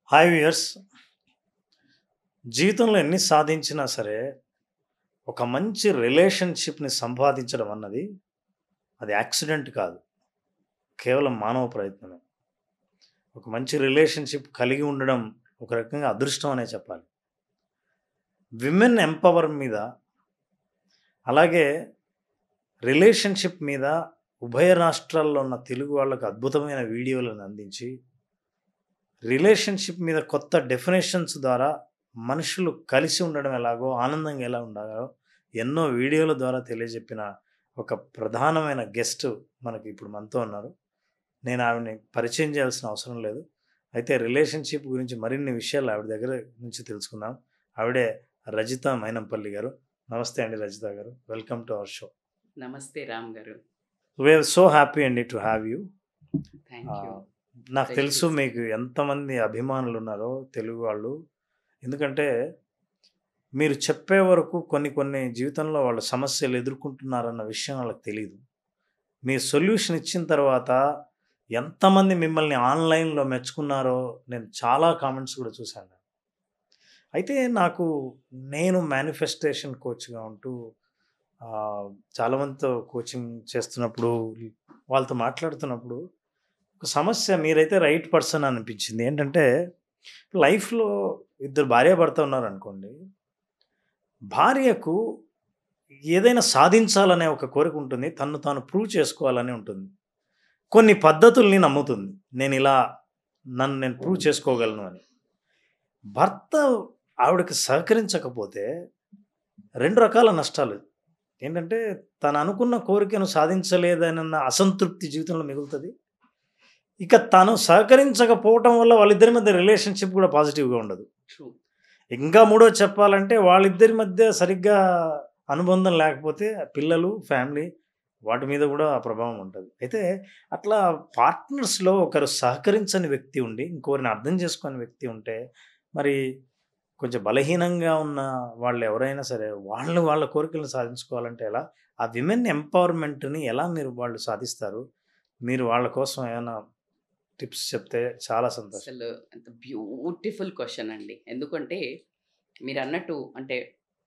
Hi viewers. జీవితంలో ఎన్ని సాధించినా సరే, ఒక మంచి రిలేషన్‌షిప్‌ని సంపాదించడం అన్నది అది యాక్సిడెంట్ కాదు. కేవలం మానవ ప్రయత్నమే. ఒక మంచి రిలేషన్‌షిప్ కలిగి ఉండడం ఒక రకంగా అదృష్టం అనే చెప్పాలి. విమెన్ ఎంపవర్ మీద, అలాగే రిలేషన్‌షిప్ మీద ఉభయ రాష్ట్రాల్లో ఉన్న తెలుగు వాళ్ళకి అద్భుతమైన వీడియోలను అందించి, రిలేషన్‌షిప్ మీద కొత్త డెఫినిషన్స్ ద్వారా మనుషులు కలిసి ఉండడం ఎలాగో, ఆనందంగా ఎలా ఉండాలో ఎన్నో వీడియోల ద్వారా తెలియజెప్పిన ఒక ప్రధానమైన గెస్ట్ మనకి ఇప్పుడు మనతో ఉన్నారు. నేను ఆవిడని పరిచయం చేయాల్సిన అవసరం లేదు. అయితే రిలేషన్‌షిప్ గురించి మరిన్ని విషయాలు ఆవిడ దగ్గర నుంచి తెలుసుకుందాం. ఆవిడే రజిత మైనంపల్లి గారు. నమస్తే అండి రజిత గారు. Welcome to our show. నమస్తే రామ్ గారు. వి ఆర్ సో హ్యాపీ అండి to have you. Thank you. నాకు Very తెలుసు pleased. మీకు ఎంతమంది అభిమానులు ఉన్నారో తెలుగు వాళ్ళు. ఎందుకంటే మీరు చెప్పే వరకు కొన్ని కొన్ని జీవితంలో వాళ్ళ సమస్యలు ఎదుర్కొంటున్నారన్న విషయం వాళ్ళకి తెలీదు. మీ సొల్యూషన్ ఇచ్చిన తర్వాత ఎంతమంది మిమ్మల్ని ఆన్‌లైన్‌లో మెచ్చుకున్నారో నేను చాలా కామెంట్స్ కూడా చూశాను. అయితే నేను మేనిఫెస్టేషన్ కోచ్‌గా ఉంటూ చాలామందితో కోచింగ్ చేస్తున్నప్పుడు, వాళ్ళతో మాట్లాడుతున్నప్పుడు ఒక సమస్య మీరైతే రైట్ పర్సన్ అనిపించింది. ఏంటంటే లైఫ్‌లో ఇద్దరు భార్యాభర్త ఉన్నారనుకోండి. భార్యకు ఏదైనా సాధించాలనే ఒక కోరిక ఉంటుంది. తన్ను తాను ప్రూవ్ చేసుకోవాలని ఉంటుంది. కొన్ని పద్ధతుల్ని నమ్ముతుంది. నన్ను నేను ప్రూవ్ చేసుకోగలను అని. భర్త ఆవిడకి సహకరించకపోతే 2 రకాల నష్టాలు. ఏంటంటే తను అనుకున్న కోరికను సాధించలేదనన్న అసంతృప్తి జీవితంలో మిగులుతది. ఇక తను సహకరించకపోవటం వల్ల వాళ్ళిద్దరి మధ్య రిలేషన్‌షిప్ కూడా పాజిటివ్‌గా ఉండదు. ట్రూ. ఇంకా మూడోది చెప్పాలంటే వాళ్ళిద్దరి మధ్య సరిగ్గా అనుబంధం లేకపోతే పిల్లలు, ఫ్యామిలీ వాటి మీద కూడా ఆ ప్రభావం ఉంటది. అయితే అట్లా పార్ట్నర్స్‌లో ఒకరు సహకరించని వ్యక్తి ఉండి, ఇంకొకరిని అర్థం చేసుకోని వ్యక్తి ఉంటే, మరి కొంచెం బలహీనంగా ఉన్న వాళ్ళెవరైనా సరే, వాళ్ళ కోరికలను సాధించుకోవాలంటే ఎలా? ఆ విమెన్ ఎంపవర్‌మెంట్‌ని ఎలా వాళ్ళు సాధిస్తారు? మీరు వాళ్ళ కోసం ఏమైనా టిప్స్ చెప్తే చాలా సంతోషం. అసలు ఎంత బ్యూటిఫుల్ క్వెషన్ అండి. ఎందుకంటే మీరన్నట్టు అంటే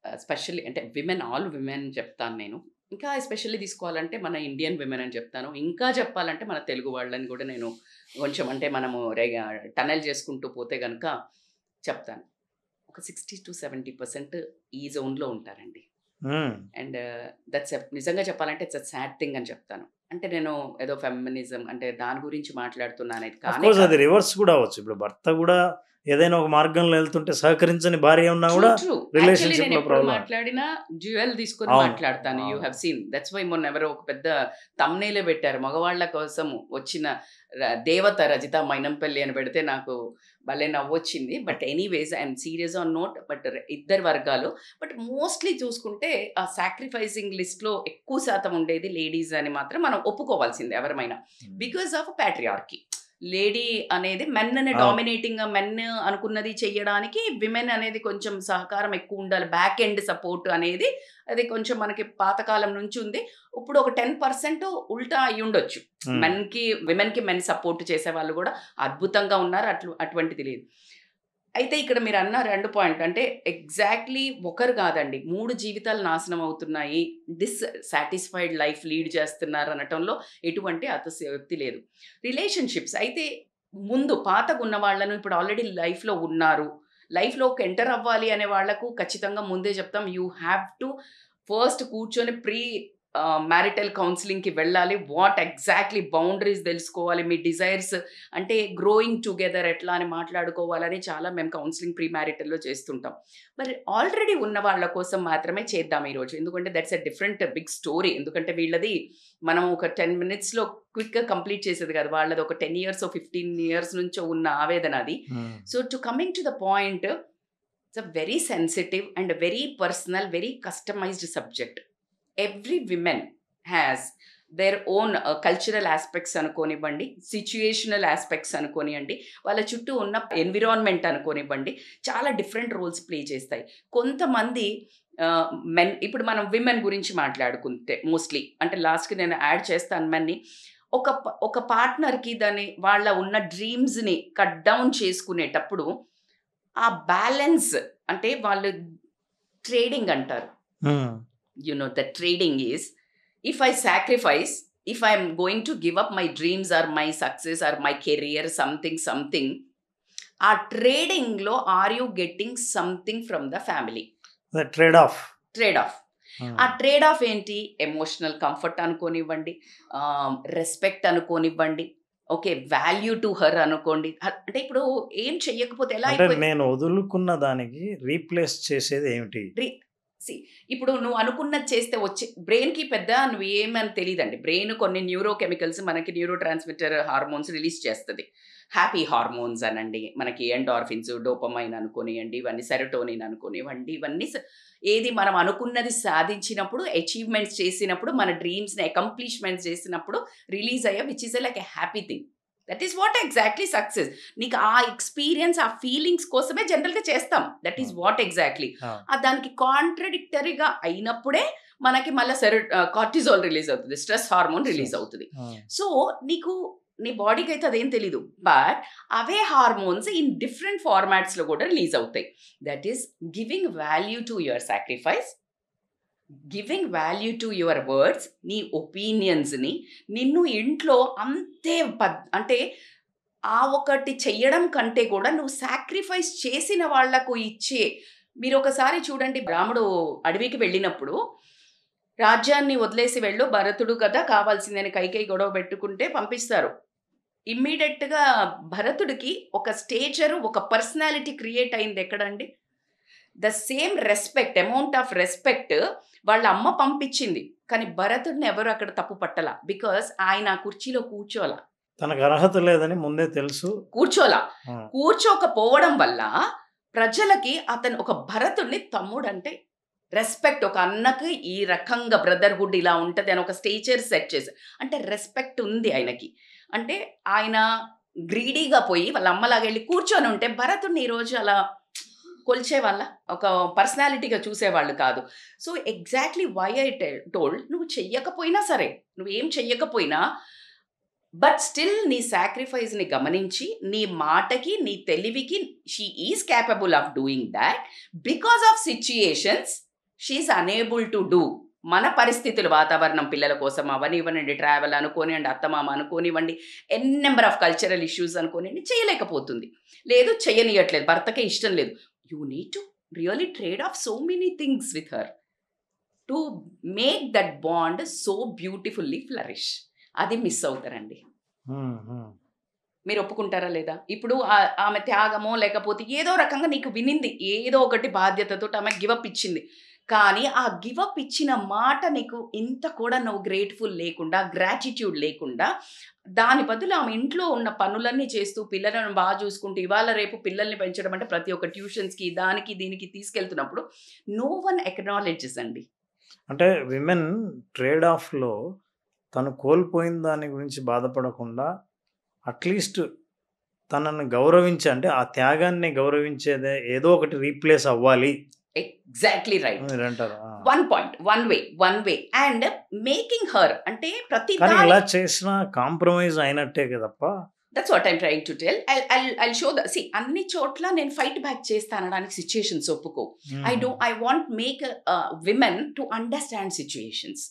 స్పెషల్లీ అంటే ఆల్ విమెన్ చెప్తాను నేను. ఇంకా ఎస్పెషల్లీ తీసుకోవాలంటే మన ఇండియన్ విమెన్ అని చెప్తాను. ఇంకా చెప్పాలంటే మన తెలుగు వాళ్ళని కూడా నేను కొంచెం అంటే మనము టనెల్ చేసుకుంటూ పోతే గనక చెప్తాను. ఒక 60-70% ఈ జోన్‌లో ఉంటారండి. హ్మ్. అండ్ నిజంగా చెప్పాలంటే ఇట్స్ అ సాడ్ థింగ్ అని చెప్తాను. అంటే నేను ఏదో ఫెమినిజం అంటే దాని గురించి మాట్లాడుతున్నానని కానే అఫ్‌కోర్స్ అది కాదు. రివర్స్ కూడా అవ్వచ్చు. ఇప్పుడు భర్త కూడా ఏదైనా ఒక మార్గంలో వెళ్తుంటే సహకరించని భార్య ఉన్నా ట్రూ. కూడా ట్రూ. యాక్చువల్లీ రిలేషన్‌షిప్‌లో నేనెప్పుడు ప్రాబ్లమ్. మాట్లాడినా డ్యూయల్ తీసుకొని అవును. మాట్లాడతాను. యూ అవును. Have seen. దట్స్ వై మొన్న ఎవరో ఒక పెద్ద థంబ్‌నెయిలే పెట్టారు. మగవాళ్ళ కోసం వచ్చిన దేవత రజిత మైనంపల్లి అని పెడితే నాకు భలే నవ్వొచ్చింది. But anyways I'm serious on note. But ఇద్దరు వర్గాలు. బట్ మోస్ట్‌లీ చూసుకుంటే ఆ సాక్రిఫైసింగ్ లిస్ట్‌లో ఎక్కువ శాతం ఉండేది లేడీస్ అని మాత్రం మనం ఒప్పుకోవాల్సిందే ఎవరమైనా. Because of patriarchy. లేడీ అనేది మెన్‌ని అవును. డామినేటింగ్‌గా మెన్ అనుకున్నది చెయ్యడానికి విమెన్ అనేది కొంచెం సహకారం ఎక్కువ ఉండాలి. బ్యాక్ ఎండ్ సపోర్ట్ అనేది అది కొంచెం మనకి పాతకాలం నుంచి ఉంది. ఇప్పుడు ఒక 10% ఉల్టా అయ్యుండొచ్చు. హ్మ్. విమెన్‌కి మెన్ సపోర్ట్ చేసేవాళ్ళు గూడా అద్భుతంగా ఉన్నారు. అటువంటిది లేదు. అయితే ఇక్కడ మీరన్న 2 పాయింట్ అంటే ఎగ్జాక్ట్‌లీ ఒకరు కాదండి. 3 జీవితాలు నాశనం అవుతున్నాయి. డిస్‌సాటిస్ఫైడ్ లైఫ్ లీడ్ చేస్తున్నారు అనటంలో ఎటువంటి అతిశయోక్తి లేదు. రిలేషన్‌షిప్స్ అయితే ముందు పాతగున్న వాళ్ళను ఇప్పుడు ఆల్రెడీ లైఫ్‌లో ఉన్నారు. లైఫ్‌లోకి ఎంటర్ అవ్వాలి అనే వాళ్ళకు ఖచ్చితంగా ముందే చెప్తాం. యూ హావ్ టు ఫస్ట్ కూర్చొని మ్యారిటల్ కౌన్సెలింగ్‌కి వెళ్ళాలి. వాట్ ఎగ్జాక్ట్‌లీ బౌండరీస్ తెలుసుకోవాలి. మీ డిజైర్స్ అంటే గ్రోయింగ్ టుగెదర్ ఎట్లా అని మాట్లాడుకోవాలని చాలా మేము కౌన్సెలింగ్ ప్రీ మ్యారిటల్‌లో చేస్తుంటాం. మరి ఆల్రెడీ ఉన్న వాళ్ళ కోసం మాత్రమే చేద్దాం ఈరోజు. ఎందుకంటే that's a different big story. ఎందుకంటే వీళ్ళది మనం ఒక 10 మినిట్స్‌లో క్విక్‌గా కంప్లీట్ చేసేది కాదు. వాళ్ళది ఒక 10 ఇయర్సో, 15 ఇయర్స్ నుంచో ఉన్న ఆవేదన అది. Hmm. So, coming to the point, it's a very sensitive and very personal, very customized subject. Every women has their own cultural aspects అనుకోనివ్వండి, సిచ్యుయేషనల్ ఆస్పెక్ట్స్ అనుకోనియండి, వాళ్ళ చుట్టూ ఉన్న ఎన్విరాన్మెంట్ అనుకోనివ్వండి, చాలా డిఫరెంట్ రోల్స్ ప్లే చేస్తాయి. కొంతమంది మెన్ ఇప్పుడు మనం విమెన్ గురించి మాట్లాడుకుంటే మోస్ట్లీ అంటే లాస్ట్‌కి నేను యాడ్ చేస్తాను మెన్‌ని. ఒక పార్ట్నర్కి వాళ్ళ ఉన్న డ్రీమ్స్ని కట్ డౌన్ చేసుకునేటప్పుడు ఆ బ్యాలెన్స్ అంటే వాళ్ళు ట్రేడింగ్ అంటారు. The trading is if I sacrifice, if I am going to give up my dreams or my success or my career, something, ఆ ట్రేడింగ్ లో are you getting something from the family? Trade off. ఆ trade off ఏంటి? Emotional comfort అనుకోనివ్వండి, respect అనుకోనివ్వండి, okay, value to her అనుకోండి. అంటే ఇప్పుడు ఏం చెయ్యకపోతే ఎలా అయిపోయింది? నేను వదులుకున్న దానికి రీప్లేస్ చేసేది ఏమిటి? ఇప్పుడు నువ్వు అనుకున్నది చేస్తే వచ్చే బ్రెయిన్కి పెద్ద నువ్వు ఏమని తెలియదండి. బ్రెయిన్ కొన్ని న్యూరో కెమికల్స్, మనకి న్యూరో ట్రాన్స్మిటర్ హార్మోన్స్ రిలీజ్ చేస్తుంది. హ్యాపీ హార్మోన్స్ అనండి, మనకి ఎండార్ఫిన్స్, డోపమైన్ అనుకోనివ్వండి, ఇవన్నీ సెరోటోనిన్ అనుకోనివ్వండి, ఇవన్నీ ఏది మనం అనుకున్నది సాధించినప్పుడు, అచీవ్మెంట్స్ చేసినప్పుడు, మన డ్రీమ్స్ని అకంప్లిష్మెంట్స్ చేసినప్పుడు రిలీజ్ అయ్యా, which is like a happy thing. That is what exactly success. నీకు ఆ ఎక్స్పీరియన్స్, ఆ ఫీలింగ్స్ కోసమే జనరల్గా చేస్తాం. That is what exactly. దానికి కాంట్రడిక్టరీగా అయినప్పుడే మనకి మళ్ళీ కార్టిజోల్ రిలీజ్ అవుతుంది, స్ట్రెస్ హార్మోన్ రిలీజ్ అవుతుంది. సో నీకు నీ బాడీకి అయితే అదేం తెలీదు, బట్ అవే హార్మోన్స్ ఇన్ డిఫరెంట్ ఫార్మాట్స్లో కూడా రిలీజ్ అవుతాయి. That is giving value to your sacrifice, giving value to your words, నీ ఒపీనియన్స్ని. నిన్ను ఇంట్లో అంతే అంటే ఆ ఒకటి చెయ్యడం కంటే కూడా నువ్వు సాక్రిఫైస్ చేసిన వాళ్లకు ఇచ్చే. మీరు ఒకసారి చూడండి, రాముడు అడవికి వెళ్ళినప్పుడు రాజ్యాన్ని వదిలేసి వెళ్ళు, భరతుడు కదా కావాల్సిందని కైకేయి గొడవ పెట్టుకుంటే పంపిస్తారు. ఇమ్మీడియట్గా భరతుడికి ఒక స్టేచరు, ఒక పర్సనాలిటీ క్రియేట్ అయింది ఎక్కడండి? The same respect, amount of respect వాళ్ళ అమ్మ పంపించింది, కానీ భరతుడిని ఎవరు అక్కడ తప్పు పట్టలా. బికాస్ ఆయన ఆ కుర్చీలో కూర్చోలా, తనకు అర్హత లేదని ముందే తెలుసు, కూర్చోకపోవడం వల్ల ప్రజలకి అతను ఒక భరతుడిని తమ్ముడు అంటే రెస్పెక్ట్, ఒక అన్నకి ఈ రకంగా బ్రదర్హుడ్ ఇలా ఉంటుంది అని ఒక స్టేచర్ సెట్ చేసి, అంటే రెస్పెక్ట్ ఉంది ఆయనకి. అంటే ఆయన గ్రీడీగా పోయి వాళ్ళ అమ్మలాగా వెళ్ళి కూర్చొని ఉంటే భరతుడిని ఈరోజు అలా కొల్చేవాళ్ళ, ఒక పర్సనాలిటీగా చూసేవాళ్ళు కాదు. So exactly why I told, నువ్వు చెయ్యకపోయినా సరే, నువ్వేం చెయ్యకపోయినా, బట్ స్టిల్ నీ సాక్రిఫైస్ని గమనించి, నీ మాటకి, నీ తెలివికి she is capable of doing that. Because of situations she is unable to do. మన పరిస్థితులు, వాతావరణం, పిల్లల కోసం అవనివ్వండి, ట్రావెల్ అనుకోనివ్వండి, అత్తమామ అనుకోనివ్వండి, n number of cultural issues అనుకోనివ్వండి, చేయలేకపోతుంది. లేదు, చేయనియట్లేదు, భర్తకే ఇష్టం లేదు. You need to really trade off so many things with her to make that bond so beautifully flourish. అది మిస్ అవుతారండి. మీరు ఒప్పుకుంటారా లేదా? ఇప్పుడు ఆమె త్యాగమో లేకపోతే ఏదో రకంగా నీకు వినింది, ఏదో ఒకటి బాధ్యతతో ఆమె గివప్ ఇచ్చింది, కానీ ఆ గివప్ ఇచ్చిన మాట నీకు ఇంత కూడా నువ్వు గ్రేట్ఫుల్ లేకుండా, గ్రాటిట్యూడ్ లేకుండా, దాని బదులు ఆమె ఇంట్లో ఉన్న పనులన్నీ చేస్తూ పిల్లలను బాగా చూసుకుంటూ ఇవాళ రేపు పిల్లల్ని పెంచడం అంటే ప్రతి ఒక్క ట్యూషన్స్కి దానికి దీనికి తీసుకెళ్తున్నప్పుడు నో వన్ ఎక్నాలెడ్జెస్ అండి. అంటే విమెన్ ట్రేడ్ ఆఫ్లో తను కోల్పోయిన దాని గురించి బాధపడకుండా అట్లీస్ట్ తనను గౌరవించి, అంటే ఆ త్యాగాన్ని గౌరవించేదే ఏదో ఒకటి రీప్లేస్ అవ్వాలి. Exactly right. One point, one way and making her, అంటే ప్రతి ఇలా చేసిన కాంప్రమైజ్ అయినట్టే కదప్ప. That's what I'm trying to tell. I show the see అన్ని చోట్ల నేను ఫైట్ బ్యాక్ చేస్తానడానికి సిచ్యుయేషన్స్ ఒప్పుకో. I want make women to understand situations.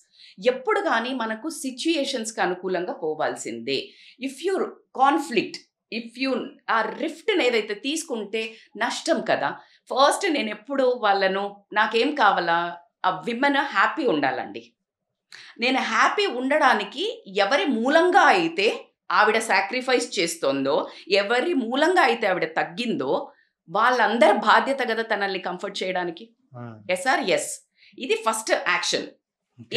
ఎప్పుడు కానీ మనకు సిచ్యుయేషన్స్కి అనుకూలంగా పోవాల్సిందే. If you conflict, if you ఆ రిఫ్ట్ని ఏదైతే తీసుకుంటే నష్టం కదా. ఫస్ట్ నేను ఎప్పుడు వాళ్ళను, నాకేం కావాలా, ఆ విమెన్ హ్యాపీ ఉండాలండి. నేను హ్యాపీ ఉండడానికి ఎవరి మూలంగా అయితే ఆవిడ సాక్రిఫైస్ చేస్తుందో, ఎవరి మూలంగా అయితే ఆవిడ తగ్గిందో, వాళ్ళందరి బాధ్యత కదా తనల్ని కంఫర్ట్ చేయడానికి. ఎస్ ఆర్ ఎస్, ఇది first action.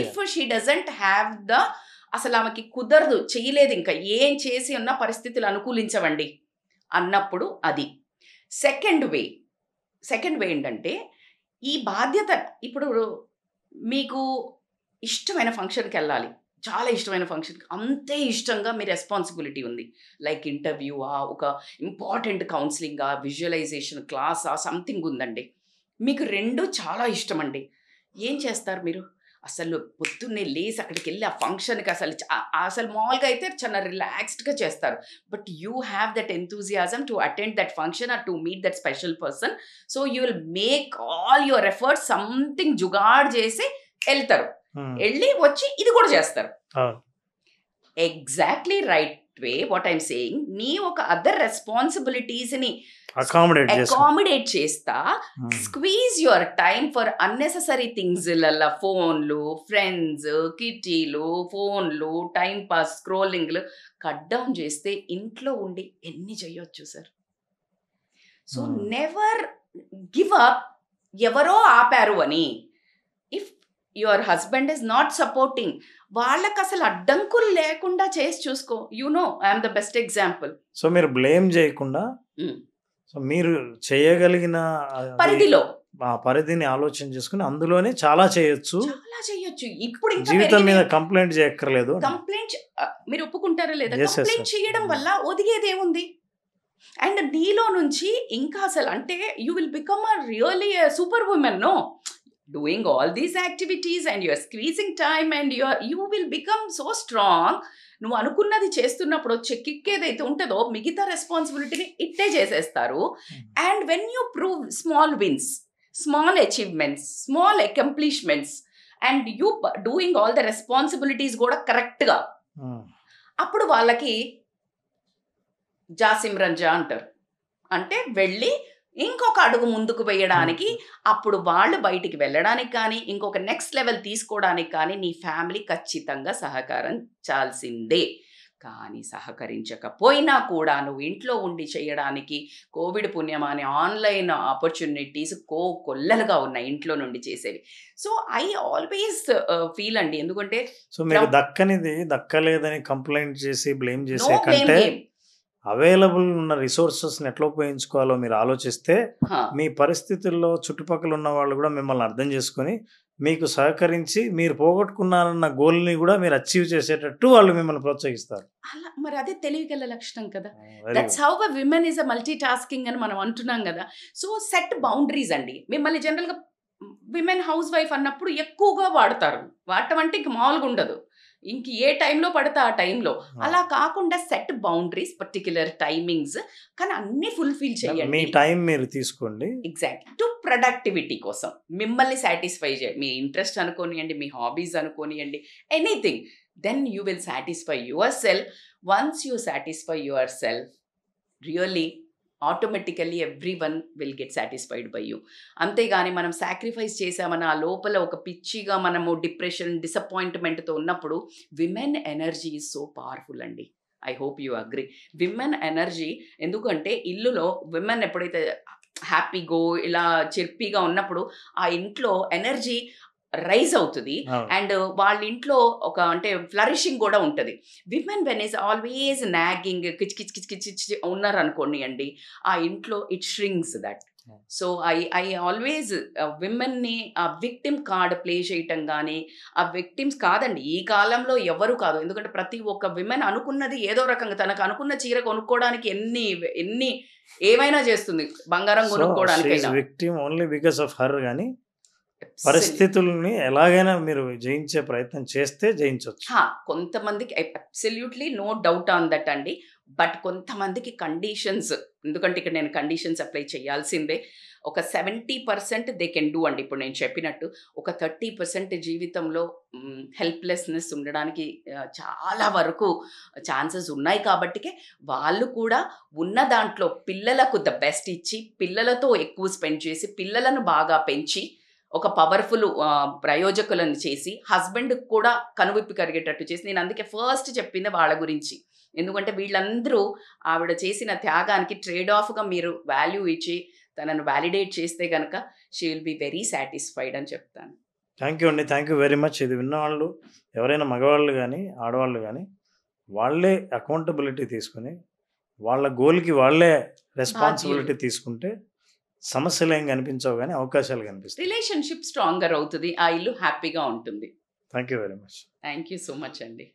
If she doesn't have the, అసలు ఆమెకి కుదరదు, చేయలేదు, ఇంకా ఏం చేసి ఉన్న పరిస్థితులు అనుకూలించవండి అన్నప్పుడు అది సెకండ్ వే ఏంటంటే, ఈ బాధ్యత, ఇప్పుడు మీకు ఇష్టమైన ఫంక్షన్కి వెళ్ళాలి, చాలా ఇష్టమైన ఫంక్షన్కి, అంతే ఇష్టంగా మీ రెస్పాన్సిబిలిటీ ఉంది, లైక్ ఇంటర్వ్యూవా, ఒక ఇంపార్టెంట్ కౌన్సిలింగా, విజువలైజేషన్ క్లాసా, సంథింగ్ ఉందండి, మీకు రెండు చాలా ఇష్టం అండి. ఏం చేస్తారు మీరు? అసలు పొద్దున్నే లేసి అక్కడికి వెళ్ళి ఆ ఫంక్షన్కి అసలు మామూలుగా అయితే చాలా రిలాక్స్డ్గా చేస్తారు. But you have that enthusiasm to attend that function are to meet that special person. So you will make all your efforts, something jugaad చేసి వెళ్తారు. వెళ్ళి వచ్చి ఇది కూడా చేస్తారు. Exactly right way what I'm saying. నీ ఒక అదర్ రెస్పాన్సిబిలిటీస్ని అకామిడేట్ చేస్తా, squeeze your time for unnecessary things, ఫోన్లు, ఫ్రెండ్స్, కిటీలు, ఫోన్లు, టైం పాస్, స్క్రోలింగ్లు కట్ డౌన్ చేస్తే ఇంట్లో ఉండి ఎన్ని చేయొచ్చు sir. So never give up. ఎవరో ఆపారు అని. If your husband is not supporting, వాళ్ళకి అసలు అడ్డంకులు లేకుండా చేసి చూసుకో. You know I'm the best example. So మీరు బ్లేమ్ చేయకుండా, సో మీరు చేయగలిగిన పరిధిని ఆలోచన చేసుకుని అందులోనే చాలా చేయొచ్చు. ఇప్పుడు జీవితం మీద కంప్లైంట్ చేయక్కర్లేదు. కంప్లైంట్ మీరు ఒప్పుకుంటారా లేదా? కంప్లైంట్ చేయడం వల్ల ఒదిగేది ఏముంది? అండ్ నీలో నుంచి ఇంకా అసలు అంటే you will become a really super women. No, doing all these activities and you are squeezing time and you will become so strong. నువ్వు అనుకున్నది చేస్తున్నప్పుడు చెక్కిక్కేదైతే ఉంటుందో మిగతా రెస్పాన్సిబిలిటీని ఇట్టే చేసేస్తారు. And when you prove small wins, small achievements, small accomplishments and you doing all the responsibilities కూడా కరెక్ట్గా, అప్పుడు వాళ్ళకి జాసిమ్రన్ జా అంటారు. అంటే వెళ్ళి ఇంకొక అడుగు ముందుకు వేయడానికి, అప్పుడు వాళ్ళు బయటికి వెళ్ళడానికి కానీ ఇంకొక నెక్స్ట్ లెవెల్ తీసుకోవడానికి కానీ నీ ఫ్యామిలీ ఖచ్చితంగా సహకరించాల్సిందే. కానీ సహకరించకపోయినా కూడా నువ్వు ఇంట్లో ఉండి చేయడానికి కోవిడ్ పుణ్యమాని ఆన్లైన్ ఆపర్చునిటీస్ కొల్లలుగా ఉన్నాయి ఇంట్లో నుండి చేసేవి. సో ఐ ఆల్వేస్ ఫీల్ అండి, ఎందుకంటే సో మీకు దక్కలేదని కంప్లైంట్ చేసి బ్లేమ్ చేసే కంటే అవైలబుల్ ఉన్న రిసోర్సెస్ని ఎట్లా ఉపయోగించుకోవాలో మీరు ఆలోచిస్తే మీ పరిస్థితుల్లో చుట్టుపక్కల ఉన్న వాళ్ళు కూడా మిమ్మల్ని అర్థం చేసుకొని మీకు సహకరించి మీరు పోగొట్టుకున్నారన్న గోల్ని కూడా మీరు అచీవ్ చేసేటట్టు వాళ్ళు మిమ్మల్ని ప్రోత్సహిస్తారు. అలా మరి అదే తెలివిగల లక్షణం కదా. That's how a women is a multi tasking అని మనం అంటున్నాం కదా. సో సెట్ బౌండరీస్ అండి. మిమ్మల్ని జనరల్గా విమెన్ హౌస్ వైఫ్ అన్నప్పుడు ఎక్కువగా వాడతారు. వాడటం అంటే ఇంక మామూలుగా ఉండదు. ఇంక ఏ టైంలో పడితే ఆ టైంలో, అలా కాకుండా సెట్ బౌండరీస్, పర్టిక్యులర్ టైమింగ్స్, కానీ అన్ని ఫుల్ఫిల్ చేయండి. మీ టైం మీరు తీసుకోండి. ఎగ్జాక్ట్లీ. టు ప్రొడక్టివిటీ కోసం మిమ్మల్ని సాటిస్ఫై చేయండి. మీ ఇంట్రెస్ట్ అనుకోనియండి, మీ హాబీస్ అనుకోనియండి, anything. Then you will satisfy yourself. Once you satisfy yourself, really automatically everyone will get satisfied by you. అంతేగాని మనం సాక్రిఫైస్ చేసామని ఆ లోపల ఒక పిచ్చిగా మనము డిప్రెషన్, డిసప్పాయింట్మెంట్తో ఉన్నప్పుడు, women energy is so powerful అండి. I hope you agree. Women energy, ఎందుకంటే ఇల్లులో విమెన్ ఎప్పుడైతే హ్యాపీగో ఇలా చిర్పీగా ఉన్నప్పుడు ఆ ఇంట్లో ఎనర్జీ రైజ్ అవుతుంది. అండ్ వాళ్ళ ఇంట్లో ఒక అంటే ఫ్లరిషింగ్ కూడా ఉంటుంది. Women when is always nagging, కిచ్ కిచ్ కిచ్ కిచ్ కిచ్ ఉన్నారు అనుకోండి అండి, ఆ ఇంట్లో it shrinks that. So I always విమెన్ని ఆ విక్టిమ్ కార్డ్ ప్లే చేయటం కానీ, ఆ విక్టిమ్స్ కాదండి ఈ కాలంలో ఎవరు కాదు. ఎందుకంటే ప్రతి ఒక్క విమెన్ అనుకున్నది ఏదో రకంగా, తనకు అనుకున్న చీర కొనుక్కోవడానికి ఎన్ని ఏమైనా చేస్తుంది, బంగారం కొనుక్కోవడానికి. Victim only because of her. కానీ పరిస్థితుల్ని ఎలాగైనా మీరు జయించే ప్రయత్నం చేస్తే జయించవచ్చు. కొంతమందికి absolutely no doubt on that అండి. బట్ కొంతమందికి కండిషన్స్, ఎందుకంటే ఇక్కడ నేను కండిషన్స్ అప్లై చేయాల్సిందే. ఒక 70% దే కెన్ డూ అండి. ఇప్పుడు నేను చెప్పినట్టు ఒక 30% జీవితంలో హెల్ప్లెస్నెస్ ఉండడానికి చాలా వరకు ఛాన్సెస్ ఉన్నాయి. కాబట్టికే వాళ్ళు కూడా ఉన్న దాంట్లో పిల్లలకు ద బెస్ట్ ఇచ్చి, పిల్లలతో ఎక్కువ స్పెండ్ చేసి, పిల్లలను బాగా పెంచి, ఒక పవర్ఫుల్ ప్రయోజకులను చేసి, హస్బెండ్ కూడా కనువిప్పి కరిగేటట్టు చేసి, నేను అందుకే ఫస్ట్ చెప్పింది వాళ్ళ గురించి. ఎందుకంటే వీళ్ళందరూ ఆవిడ చేసిన త్యాగానికి ట్రేడ్ ఆఫ్గా మీరు వాల్యూ ఇచ్చి తనను వ్యాలిడేట్ చేస్తే కనుక she will be very satisfied అని చెప్తాను. థ్యాంక్ యూ అండి, థ్యాంక్ యూ వెరీ మచ్. ఇది విన్నవాళ్ళు ఎవరైనా మగవాళ్ళు కానీ ఆడవాళ్ళు కానీ వాళ్ళే అకౌంటబిలిటీ తీసుకుని వాళ్ళ గోల్కి వాళ్ళే రెస్పాన్సిబిలిటీ తీసుకుంటే సమస్యలు ఏం కనిపించవు కానీ అవకాశాలు కనిపిస్తాయి. రిలేషన్షిప్ స్ట్రాంగర్ అవుతుంది, ఆ ఇల్లు హ్యాపీగా ఉంటుంది. Thank you very much. Thank you so much అండి.